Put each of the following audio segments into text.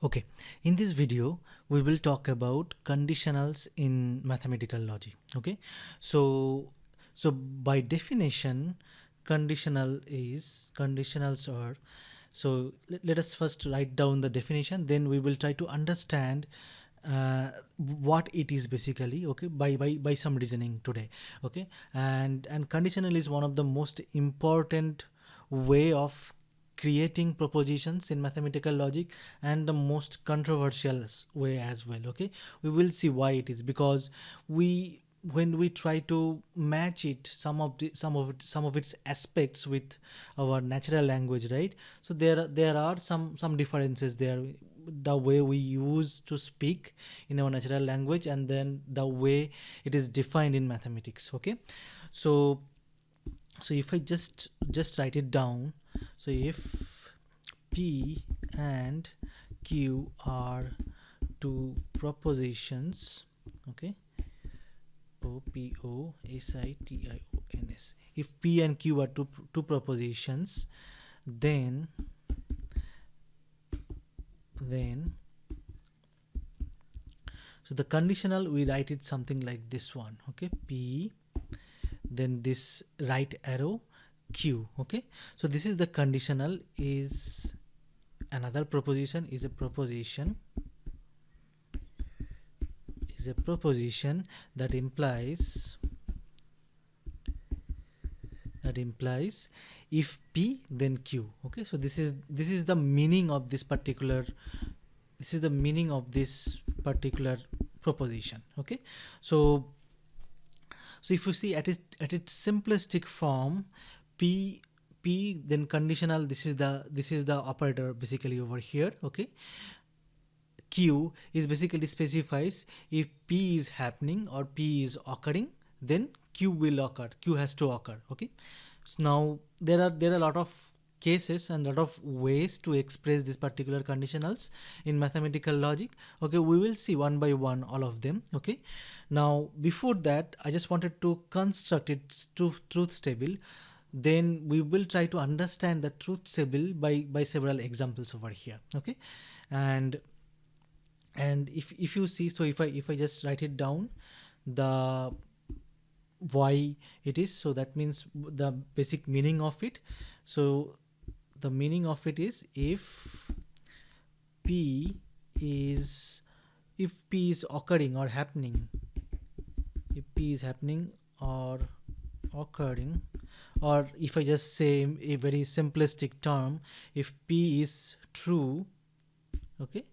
Okay, in this video we will talk about conditionals in mathematical logic. Okay, so by definition, conditionals are, let us first write down the definition, then we will try to understand what it is basically. Okay, by some reasoning today. Okay, and conditional is one of the most important way of creating propositions in mathematical logic, and the most controversial way as well. Okay, we will see why it is, because we when we try to match it, some of its aspects with our natural language, right? So there are some differences there, the way we use to speak in our natural language and then the way it is defined in mathematics. Okay, so if I just write it down, so if P and Q are two propositions, okay, OPOSITIONS. If P and Q are two propositions, then so the conditional, we write it something like this one. Okay, P, then this right arrow, Q. Okay, so this is the conditional. Is another proposition, is a proposition that implies if P then Q. Okay, so this is the meaning of this particular proposition. Okay, so if you see at its simplistic form, P then conditional, this is the operator basically over here. Okay, Q is basically specifies if P is happening or P is occurring, then Q will occur, Q has to occur. Okay, so now there are a lot of cases and a lot of ways to express these particular conditionals in mathematical logic. Okay, we will see one by one all of them. Okay, now before that I just wanted to construct its truth table, then we will try to understand the truth table by several examples over here. Okay, and if you see, so if I just write it down, the why it is, so that means the basic meaning of it. So the meaning of it is if P is occurring or happening, if P is happening or occurring, or if I just say a very simplistic term, if P is true. Okay,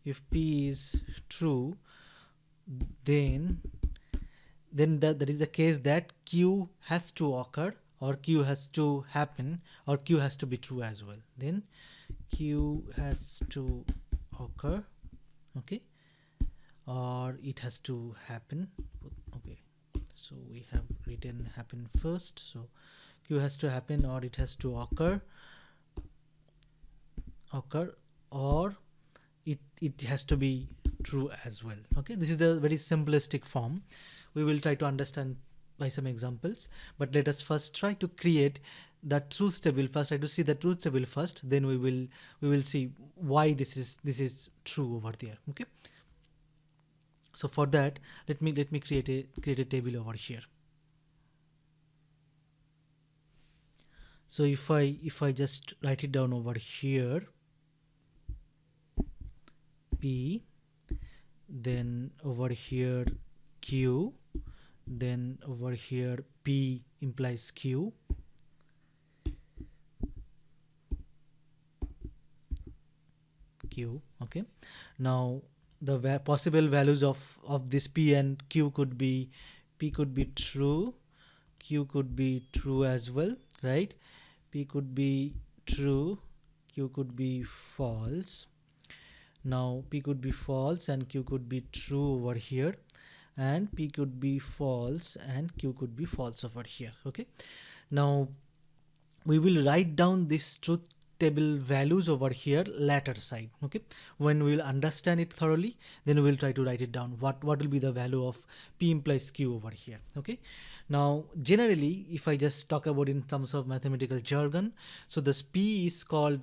if P is true, then that is the case that Q has to occur, or Q has to happen, or Q has to be true as well. Then Q has to occur, okay, or it has to happen. Okay, so we have written happen first, so Q has to happen or it has to occur, or it has to be true as well. Okay, this is the very simplistic form. We will try to understand by some examples, but let us first try to create the truth table first. Try to see the truth table first, then we will see why this is true over there. Okay, so for that, let me create a table over here. So if I just write it down over here, P, then over here Q, then over here P implies Q, okay. Now the possible values of this P and Q could be, P could be true, Q could be true as well, right? P could be true, Q could be false. Now P could be false and Q could be true over here, and P could be false and Q could be false over here. Okay, now we will write down this truth table values over here later side. Okay, when we will understand it thoroughly, then we will try to write it down, what will be the value of P implies Q over here. Okay, now generally if I just talk about in terms of mathematical jargon, so this P is called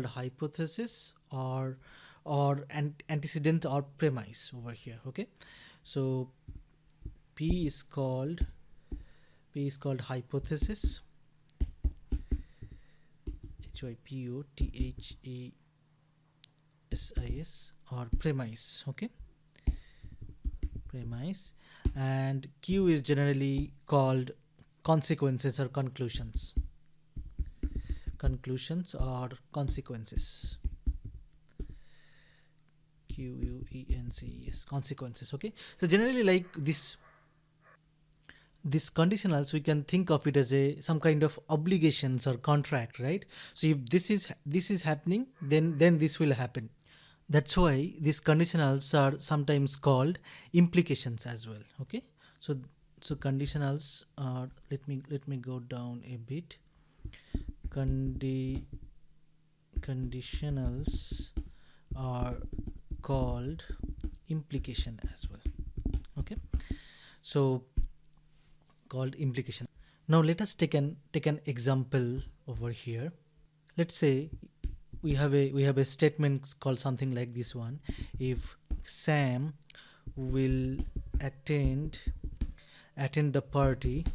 hypothesis, or or antecedent or premise over here. Okay, so P is called hypothesis, hypothesis, or premise. Okay, premise. And Q is generally called consequences or conclusions, or consequences. QUENCES, consequences. Okay, so generally, like this conditionals, we can think of it as a some kind of obligations or contract, right? So if this is happening, then this will happen. That's why these conditionals are sometimes called implications as well. Okay, so conditionals are, let me go down a bit. Conditionals are called implication as well. Okay, so called implication. Now let us take an example over here. Let's say we have a statement called something like this one. If Sam will attend the party,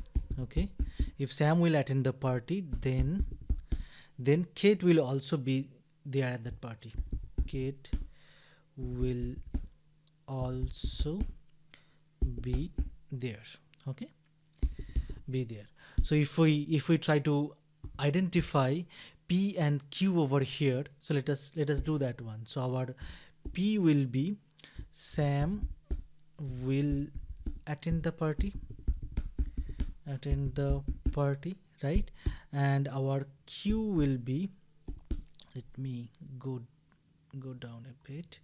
okay, if Sam will attend the party, then Kate will also be there at that party. Kate will also be there. Okay, be there. So if we try to identify P and Q over here, so let us do that one. So our P will be Sam will attend the party, right? And our Q will be, let me go down a bit.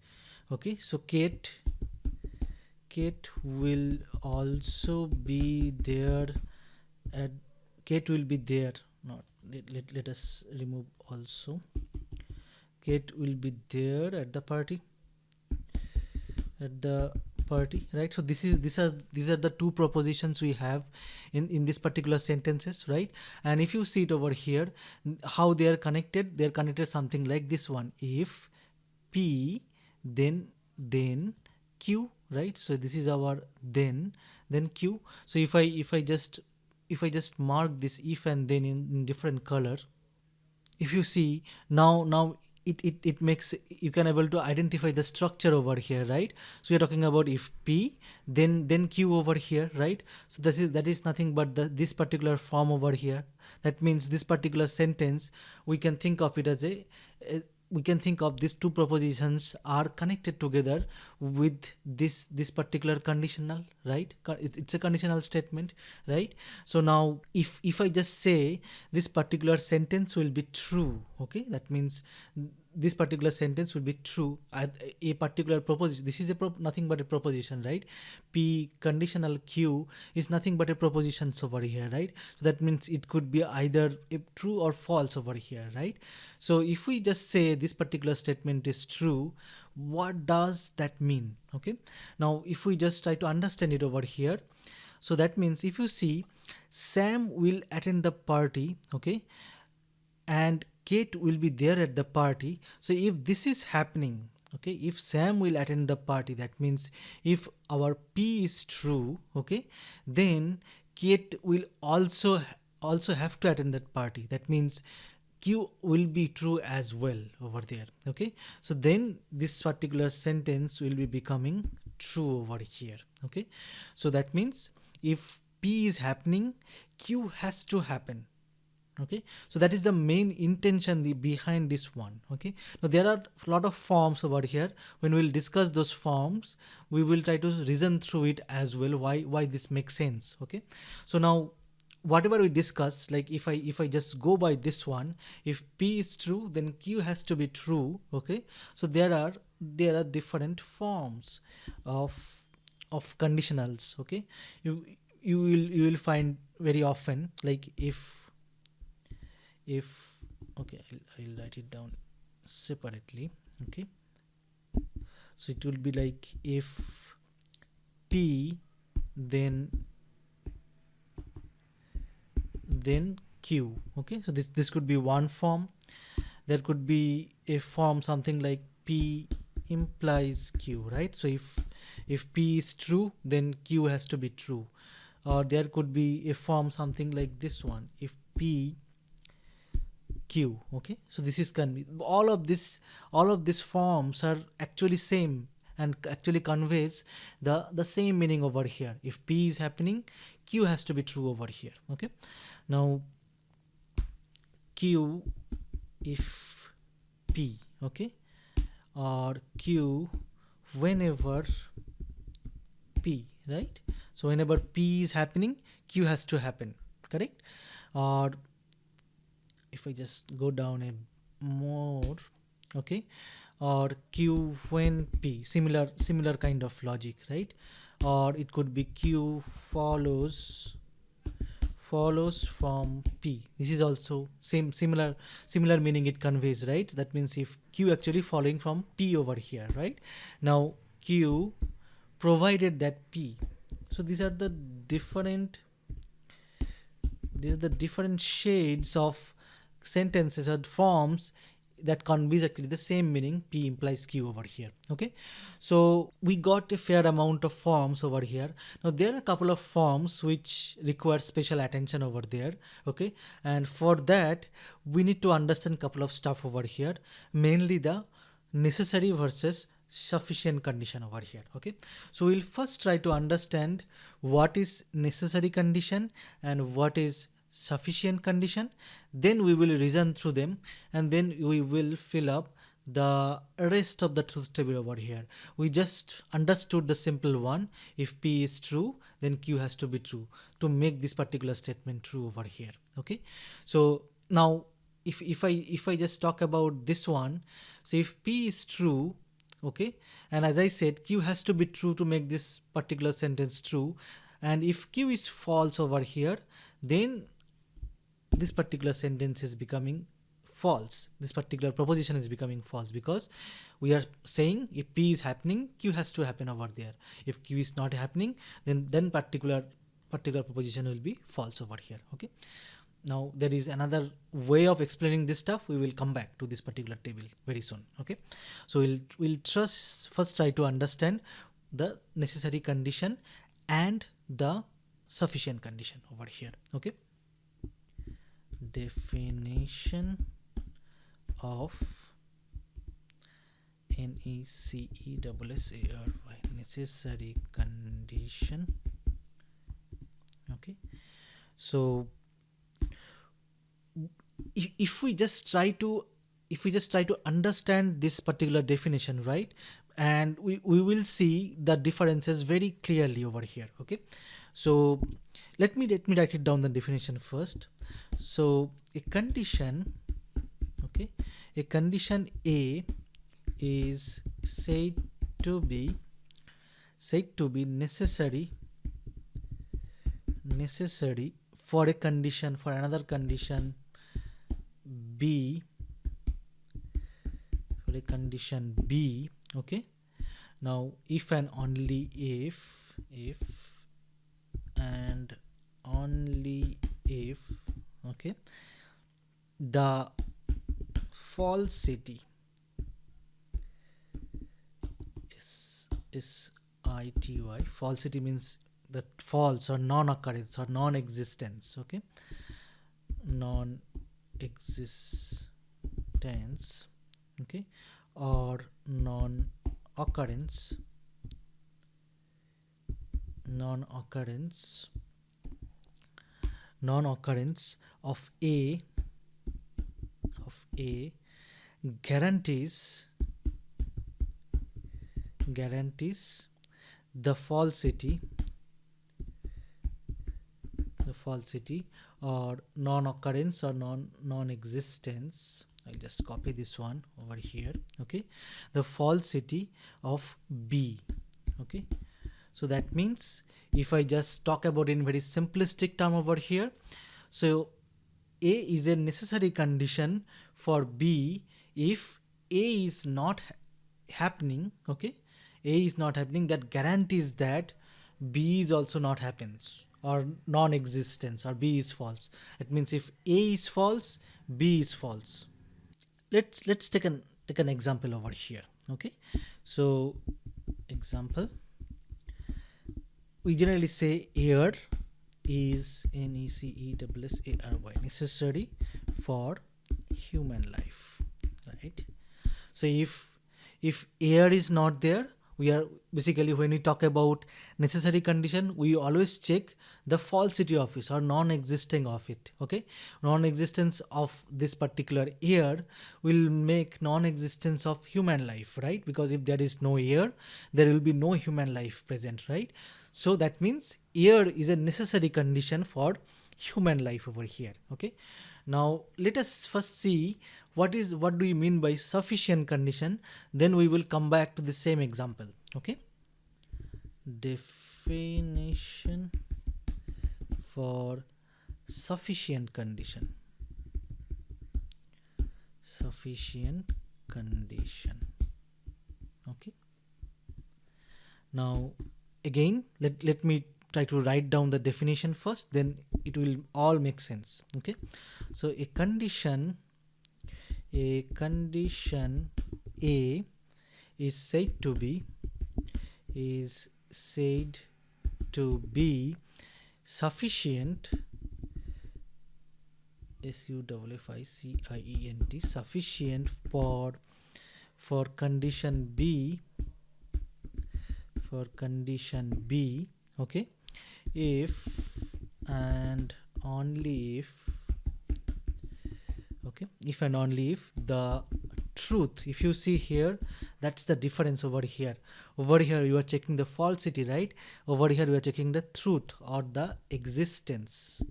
Okay, so Kate will also be there at Kate will be there. Not let us remove also. Kate will be there at the party, right? So these are the two propositions we have in this particular sentences, right? And if you see it over here, how they are connected, something like this one. If P, then Q, right? So this is our then Q. So if I just mark this if and then in different color, if you see now it makes, you can able to identify the structure over here, right? So we're talking about if P, then Q over here, right? So that is nothing but this particular form over here. That means this particular sentence, we can think of it as we can think of these two propositions are connected together with this particular conditional, right? It's a conditional statement, right? So now if I just say this particular sentence will be true, okay, that means this particular sentence will be true at a particular proposition. This is nothing but a proposition, right? P conditional Q is nothing but a proposition over here, right? So that means it could be either true or false over here, right? So if we just say this particular statement is true, what does that mean? Okay, now if we just try to understand it over here, so that means if you see Sam will attend the party, okay, and Kate will be there at the party. So if this is happening, okay, if Sam will attend the party, that means if our P is true, okay, then Kate will also have to attend that party. That means Q will be true as well over there. Okay, so then this particular sentence will be becoming true over here. Okay, so that means if P is happening, Q has to happen. Okay, so that is the main intention behind this one. Okay, now there are a lot of forms over here. When we'll discuss those forms, we will try to reason through it as well, why this makes sense. Okay, so now whatever we discuss, like if I just go by this one, if P is true, then Q has to be true. Okay, so there are different forms of conditionals. Okay, you will find very often, like if okay, I'll write it down separately. Okay, so it will be like if P, then Q. Okay, so this could be one form. There could be a form something like P implies q, right? So if p is true, then q has to be true. Or there could be a form something like this one, if p q. Okay, so this is all of these forms are actually same and actually conveys the same meaning over here. If p is happening, q has to be true over here. Okay, now q if p, okay, or q whenever p, right? So whenever p is happening, q has to happen, correct? Or if I just go down a more, okay, or q when p, similar kind of logic, right? Or it could be q follows from p. This is also similar meaning it conveys, right? That means if q actually following from p over here, right? Now q provided that p. So these are the different shades of sentences or forms that conveys actually the same meaning, p implies q over here. Okay, so we got a fair amount of forms over here. Now there are a couple of forms which require special attention over there. Okay, and for that we need to understand a couple of stuff over here, mainly the necessary versus sufficient condition over here. Okay, so we'll first try to understand what is necessary condition and what is sufficient condition. Then we will reason through them, and then we will fill up the rest of the truth table over here. We just understood the simple one: if p is true, then q has to be true to make this particular statement true over here. Okay, so now if I just talk about this one, so if p is true, okay, and as I said, q has to be true to make this particular sentence true, and if q is false over here, then this particular sentence is becoming false. This particular proposition is becoming false, because we are saying if p is happening, q has to happen over there. If q is not happening, then particular proposition will be false over here. Okay, now there is another way of explaining this stuff. We will come back to this particular table very soon. Okay, so we'll first try to understand the necessary condition and the sufficient condition over here. Okay, definition of necessary necessary condition. Okay, so if we just try to understand this particular definition, right, and we will see the differences very clearly over here. Okay, so let me write it down, the definition first. So a condition, okay, a condition A is said to be necessary for a condition, for another condition B, for a condition B. Okay, now if and only if and only if, okay, the falsity is ity, falsity means the false or non-occurrence or non-existence. Okay, non-existence, okay, or non-occurrence of A guarantees the falsity or non-occurrence or non-existence. I'll just copy this one over here. Okay, the falsity of B. Okay, so that means if I just talk about in very simplistic term over here, so A is a necessary condition for B if A is not happening. Okay, A is not happening, that guarantees that B is also not happens, or non-existence, or B is false. It means if A is false, B is false. Let's take an example over here. Okay, so example, we generally say air is necessary, necessary for human life, right? So if air is not there, we are basically, when we talk about necessary condition, we always check the falsity of it or non-existing of it. Okay, non-existence of this particular air will make non-existence of human life, right? Because if there is no air, there will be no human life present, right? So that means air is a necessary condition for human life over here. Okay, now let us first see what do we mean by sufficient condition, then we will come back to the same example. Okay, definition for sufficient condition. Sufficient condition. Okay, now again let me try to write down the definition first, then it will all make sense. Okay, so a condition A is said to be sufficient, sufficient for condition B, okay, if and only if the truth, if you see here, that's the difference over here. Over here you are checking the falsity, right? Over here you are checking the truth or the existence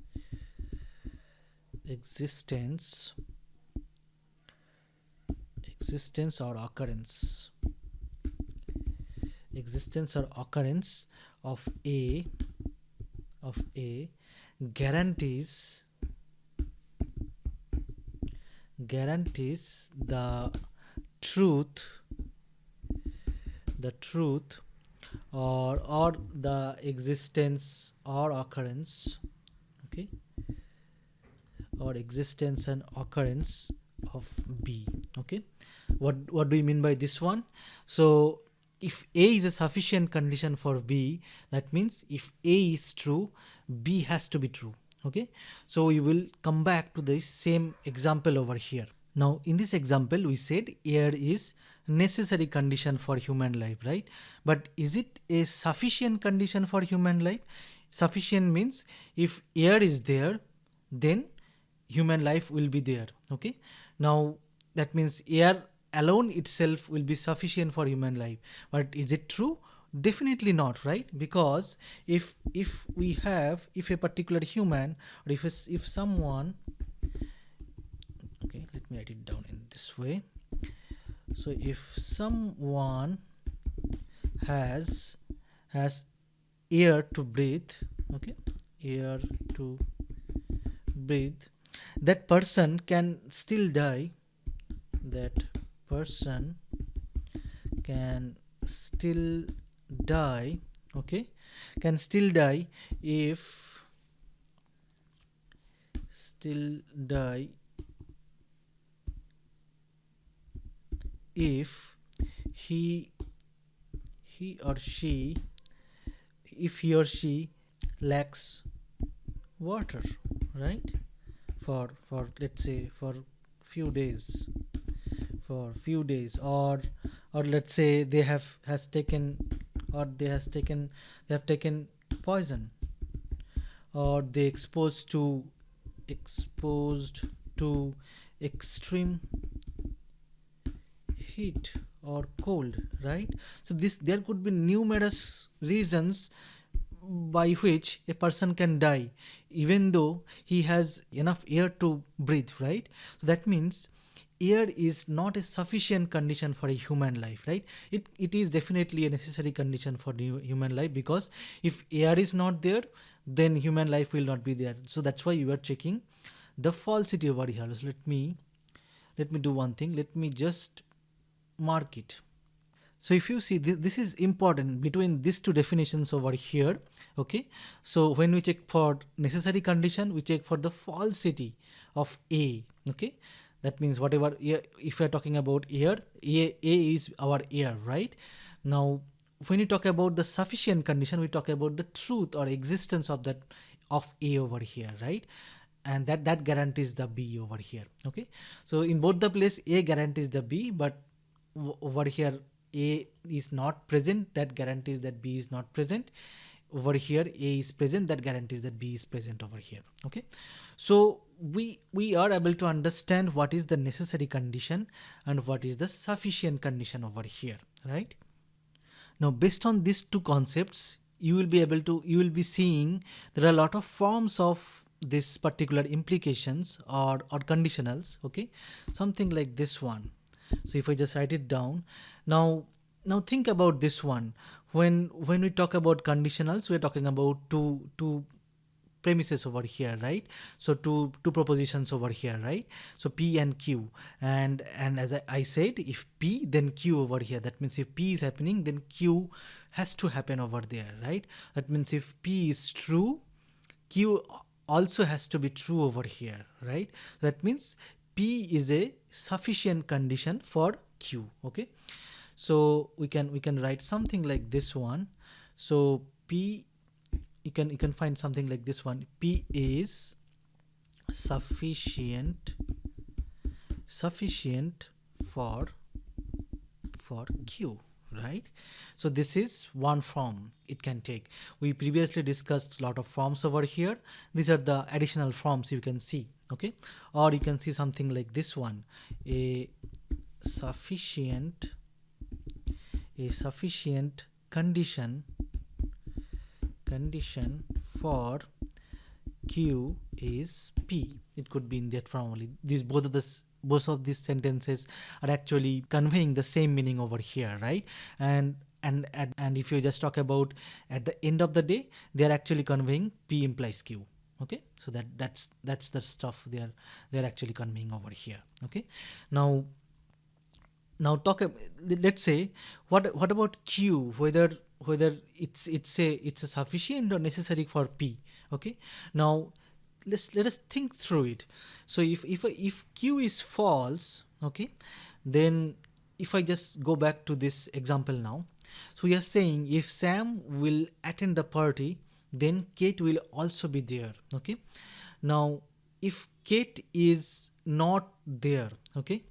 or occurrence of A guarantees the truth or the existence or occurrence, okay, or existence and occurrence of B. Okay, what do you mean by this one? So if A is a sufficient condition for B, that means if A is true, B has to be true. Okay, so we will come back to the same example over here. Now in this example we said air is necessary condition for human life, right? But is it a sufficient condition for human life? Sufficient means if air is there, then human life will be there. Okay, now that means air alone itself will be sufficient for human life, but is it true? Definitely not, right? Because if a particular human, or if someone, okay, let me write it down in this way. So if someone has air to breathe, okay, air to breathe, that person can still die. That person can still die, okay, can still die if he or she lacks water, right? For let's say for few days, or let's say they have taken poison, or they exposed to extreme heat or cold, right? So there could be numerous reasons by which a person can die even though he has enough air to breathe, right? So that means air is not a sufficient condition for a human life, right? It is definitely a necessary condition for the human life, because if air is not there, then human life will not be there. So that's why we are checking the falsity over here. So let me do one thing. Let me just mark it. So if you see, this is important between these two definitions over here. Okay, so when we check for necessary condition, we check for the falsity of A. Okay, That means whatever, if we are talking about air, A is our air, right? Now, when you talk about the sufficient condition, we talk about the truth or existence of that, of A over here, right? And that guarantees the B over here. Okay, so in both the place A guarantees the B, but over here A is not present, that guarantees that B is not present. Over here A is present, that guarantees that B is present over here. Okay, so we are able to understand what is the necessary condition and what is the sufficient condition over here, right? Now, based on these two concepts, you will be seeing there are a lot of forms of this particular implications or conditionals. Okay, something like this one. So if I just write it down, now think about this one. When we talk about conditionals, we're talking about two premises over here, right? So two propositions over here, right? So P and Q, and as I said, if P then Q over here, that means if P is happening, then Q has to happen over there, right? That means if P is true, Q also has to be true over here, right? That means P is a sufficient condition for Q. Okay, so we can write something like this one. So P, you can find something like this one. P is sufficient for Q, right? So this is one form it can take. We previously discussed a lot of forms over here. These are the additional forms you can see. Okay, or you can see something like this one, a sufficient condition for Q is P. It could be in that form only. Both of these sentences are actually conveying the same meaning over here, right? And if you just talk about at the end of the day, they are actually conveying P implies Q. Okay, so that's the stuff they're actually conveying over here. Okay, now let's say what about Q, whether it's a sufficient or necessary for P. Okay, now let us think through it. So if Q is false, okay, then if I just go back to this example now, so we are saying if Sam will attend the party, then Kate will also be there. Okay, now if Kate is not there, okay,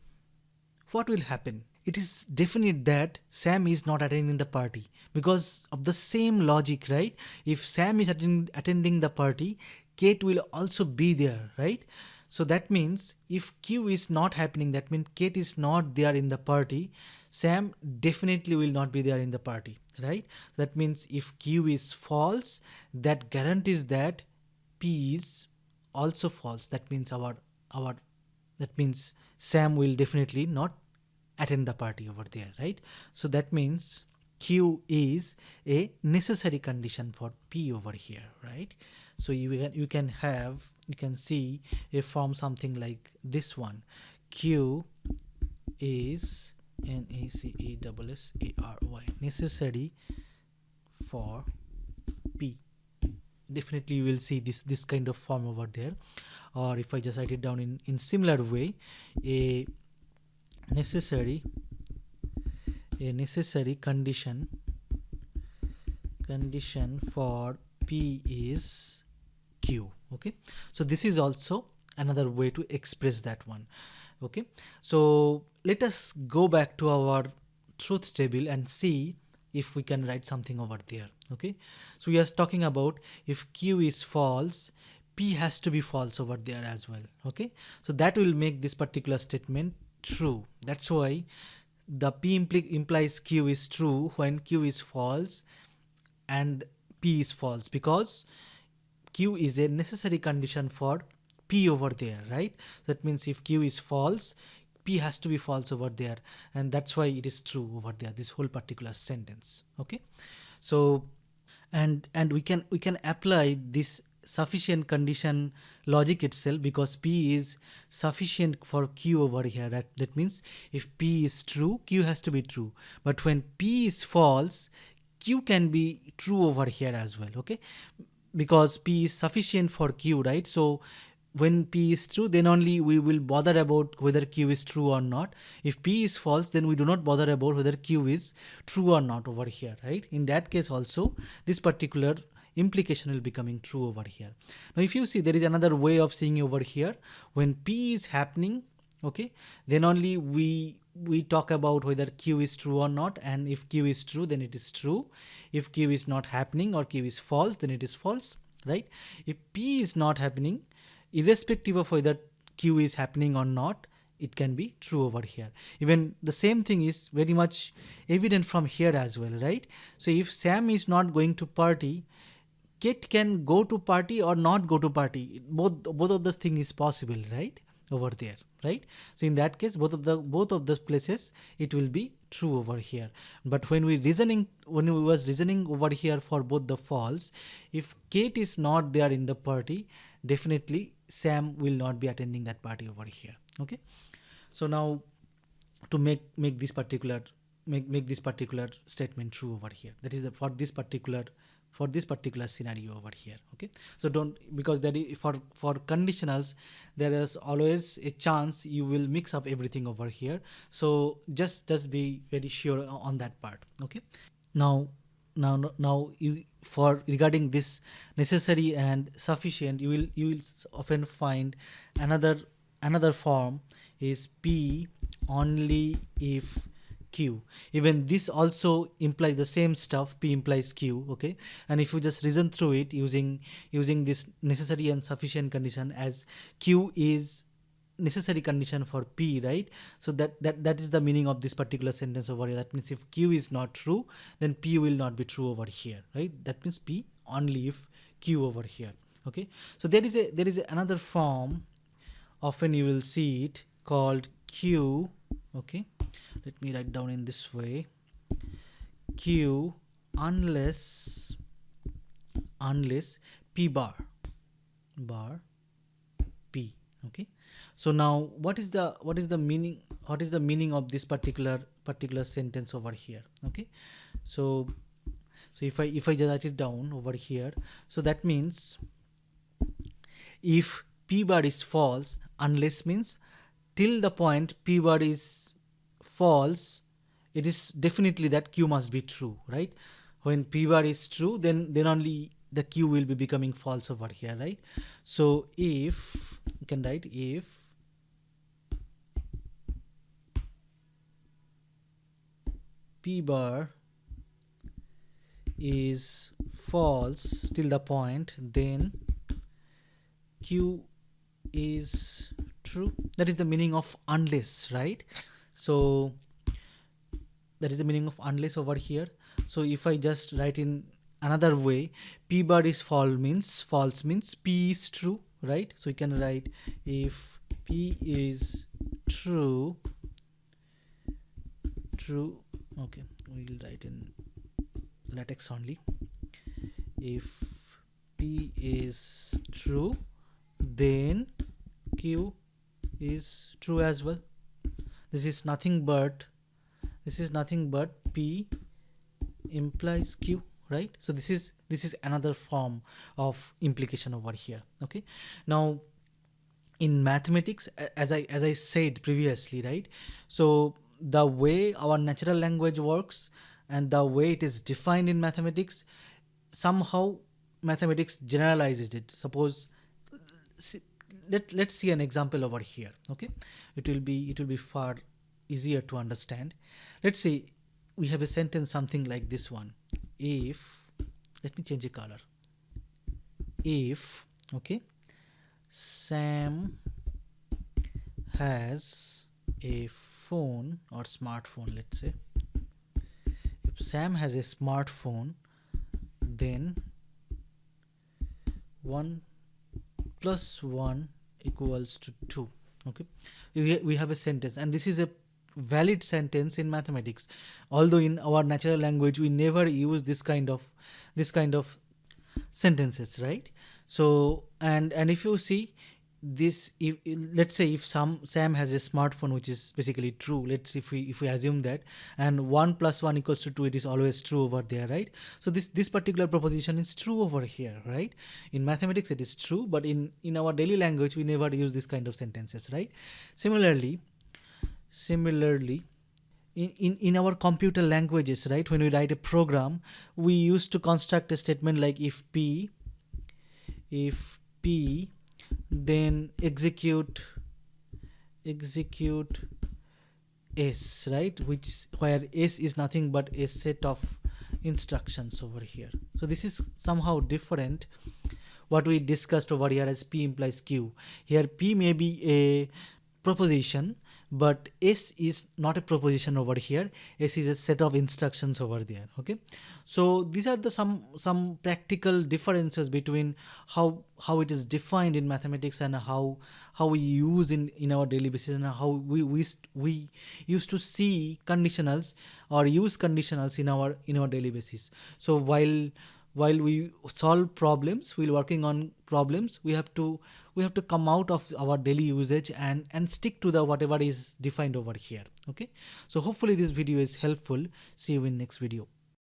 what will happen? It is definite that Sam is not attending the party because of the same logic, right? If Sam is attending the party, Kate will also be there, right? So that means if Q is not happening, that means Kate is not there in the party, Sam definitely will not be there in the party, right? That means if Q is false, that guarantees that P is also false. That means that means Sam will definitely not attend the party over there, right? So that means Q is a necessary condition for P over here, right? So you can see a form something like this one. Q is necessary necessary for P. Definitely you will see this kind of form over there. Or if I just write it down in similar way, a necessary condition for P is Q. Okay, so this is also another way to express that one. Okay, so let us go back to our truth table and see if we can write something over there. Okay, so we are talking about if Q is false, P has to be false over there as well. Okay, so that will make this particular statement true. That's why the P implies Q is true when Q is false and P is false, because Q is a necessary condition for P over there, right? That means if Q is false, P has to be false over there, and that's why it is true over there, this whole particular sentence. Okay, so and we can apply this sufficient condition logic itself, because P is sufficient for Q over here. That means if P is true, Q has to be true, but when P is false, Q can be true over here as well. Okay, because P is sufficient for Q, right? So when P is true, then only we will bother about whether Q is true or not. If P is false, then we do not bother about whether Q is true or not over here, right? In that case also, this particular implication will be coming true over here. Now if you see, there is another way of seeing over here. When P is happening, okay, then only we talk about whether Q is true or not, and if Q is true, then it is true. If Q is not happening or Q is false, then it is false, right? If P is not happening, irrespective of whether Q is happening or not, it can be true over here. Even the same thing is very much evident from here as well, right? So if Sam is not going to party, Kate can go to party or not go to party. Both of those things is possible, right? Over there, right? So in that case, both of those places, it will be true over here. But when we was reasoning over here for both the false, if Kate is not there in the party, definitely Sam will not be attending that party over here. Okay. So now to make this particular statement true over here, that is for this particular scenario over here. Okay, so don't, because that is for conditionals, there is always a chance you will mix up everything over here, so just be very sure on that part. Okay, now you, for regarding this necessary and sufficient, you will often find another form is P only if Q. Even this also implies the same stuff, P implies Q. Okay, and if you just reason through it using this necessary and sufficient condition, as Q is necessary condition for P, right? So that is the meaning of this particular sentence over here. That means if Q is not true, then P will not be true over here, right? That means P only if Q over here. Okay, so there is another form, often you will see it, called Q. Okay, let me write down in this way: Q unless P bar P. Okay, so now what is the meaning of this particular sentence over here? Okay, so if I just write it down over here, so that means if P bar is false, unless means till the point P bar is false, it is definitely that Q must be true, right? When P bar is true, then only the Q will be becoming false over here, right? So if you can write, if P bar is false till the point, then Q is true. That is the meaning of unless, right? So that is the meaning of unless over here. So if I just write in another way, P bar is false means P is true, right? So you can write, if P is true, okay, we will write in latex only. If P is true, then Q is true as well. This is nothing but P implies Q, right? So this is another form of implication over here. Okay, now in mathematics, as I said previously, right? So the way our natural language works and the way it is defined in mathematics, somehow mathematics generalizes it. Suppose, let's see an example over here. Okay, it will be far easier to understand. Let's say we have a sentence something like this one: if, let me change the color, if, okay, Sam has a phone or smartphone. Let's say if Sam has a smartphone, then 1 plus 1 equals to 2. Okay, we have a sentence, and this is a valid sentence in mathematics, although in our natural language we never use this kind of sentences, right? So and if you see, this, if let's say if Sam has a smartphone, which is basically true, let's if we assume that, and 1 plus 1 equals to 2, it is always true over there, right? So this particular proposition is true over here, right? In mathematics it is true, but in our daily language we never use this kind of sentences, right? Similarly, in our computer languages, right, when we write a program, we used to construct a statement like if p then execute s, right, which where s is nothing but a set of instructions over here. So this is somehow different what we discussed over here as p implies q. Here p may be a proposition, but s is not a proposition over here. S is a set of instructions over there. Okay, so these are the some practical differences between how it is defined in mathematics and how we use in our daily basis, and how we used to see conditionals or use conditionals in our daily basis. So while we solve problems, while working on problems, we have to come out of our daily usage and stick to the whatever is defined over here. Okay, so hopefully this video is helpful. See you in next video.